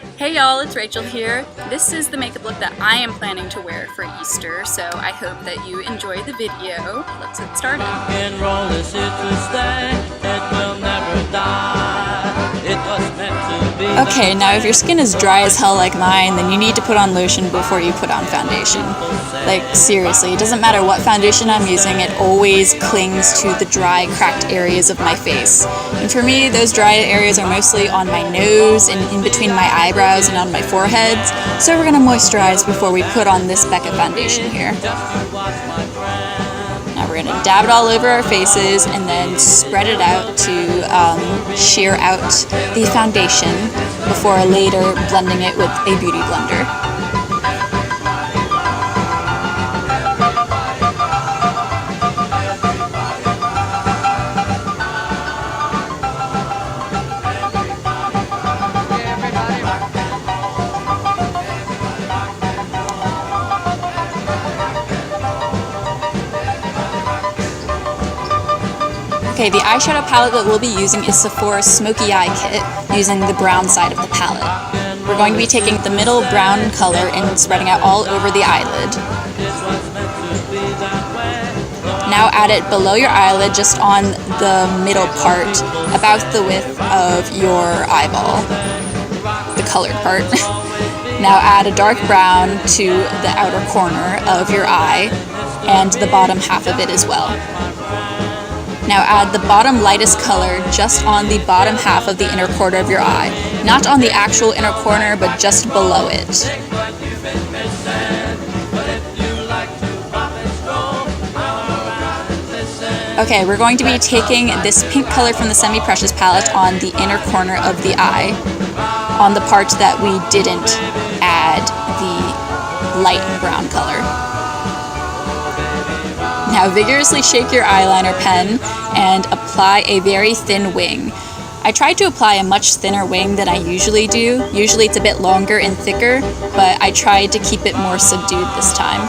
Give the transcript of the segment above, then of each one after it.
Hey y'all, it's Rachel here. This is the makeup look that I am planning to wear for Easter, so I hope that you enjoy the video. Let's get started. Rock and roll is here to stay. It will never die. It was meant to be. Okay, now if your skin is dry as hell like mine, then you need to put on lotion before you put on foundation. Like, seriously, it doesn't matter what foundation I'm using, it always clings to the dry, cracked areas of my face. And for me, those dry areas are mostly on my nose and in between my eyebrows and on my foreheads. So we're gonna moisturize before we put on this Becca foundation here. Now we're gonna dab it all over our faces and then spread it out to shear out the foundation before later blending it with a beauty blender. Okay, the eyeshadow palette that we'll be using is Sephora's Smokey Eye Kit, using the brown side of the palette. We're going to be taking the middle brown color and spreading out all over the eyelid. Now add it below your eyelid, just on the middle part, about the width of your eyeball, the colored part. Now add a dark brown to the outer corner of your eye and the bottom half of it as well. Now add the bottom lightest color just on the bottom half of the inner corner of your eye. Not on the actual inner corner, but just below it. Okay, we're going to be taking this pink color from the Semi Precious palette on the inner corner of the eye, on the part that we didn't add the light brown color. Now vigorously shake your eyeliner pen and apply a very thin wing. I tried to apply a much thinner wing than I usually do. Usually it's a bit longer and thicker, but I tried to keep it more subdued this time.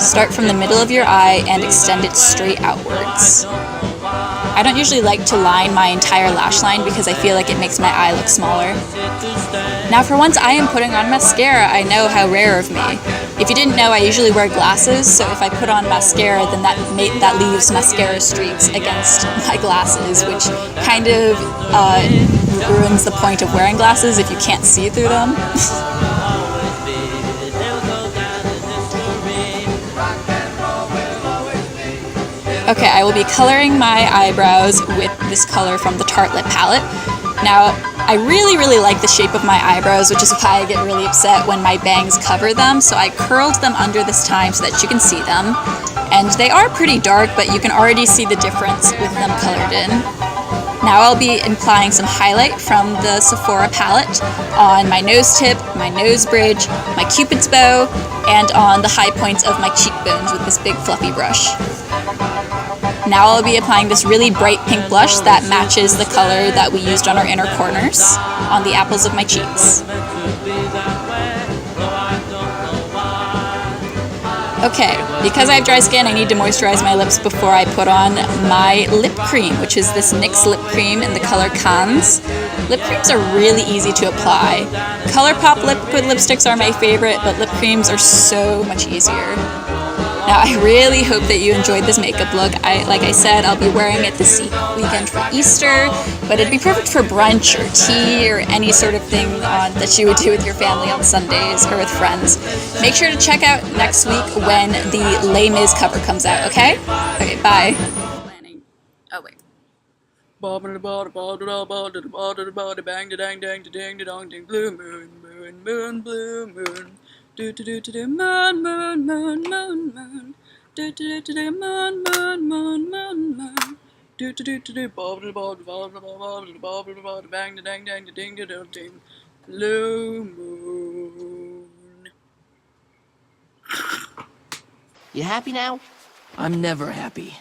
Start from the middle of your eye and extend it straight outwards. I don't usually like to line my entire lash line because I feel like it makes my eye look smaller. Now for once I am putting on mascara. I know, how rare of me. If you didn't know, I usually wear glasses, so if I put on mascara, then that leaves mascara streaks against my glasses, which kind of ruins the point of wearing glasses if you can't see through them. Okay, I will be coloring my eyebrows with this color from the Tartelette Palette. Now, I really like the shape of my eyebrows, which is why I get really upset when my bangs cover them, so I curled them under this time so that you can see them. And they are pretty dark, but you can already see the difference with them colored in. Now I'll be applying some highlight from the Sephora palette on my nose tip, my nose bridge, my cupid's bow, and on the high points of my cheekbones with this big fluffy brush. Now I'll be applying this really bright pink blush that matches the color that we used on our inner corners on the apples of my cheeks. Okay, because I have dry skin, I need to moisturize my lips before I put on my lip cream, which is this Nyx Lip Cream in the color Cans. Lip creams are really easy to apply. Colourpop liquid lipsticks are my favorite, but lip creams are so much easier. Now, I really hope that you enjoyed this makeup look. Like I said, I'll be wearing it this weekend for Easter, but it'd be perfect for brunch or tea or any sort of thing that you would do with your family on Sundays or with friends. Make sure to check out next week when the Les Mis cover comes out, okay? Okay, bye. Planning. Oh, wait. Blue moon, moon, moon, blue moon. Do do do do do, moon, moon, moon, moon, moon. Do do do do do, moon, moon, moon, moon, moon. Do do do do do, bob da bob da bob da bob da bob da bob da bang da dang dang da ding da ding. Blue moon. You happy now? I'm never happy.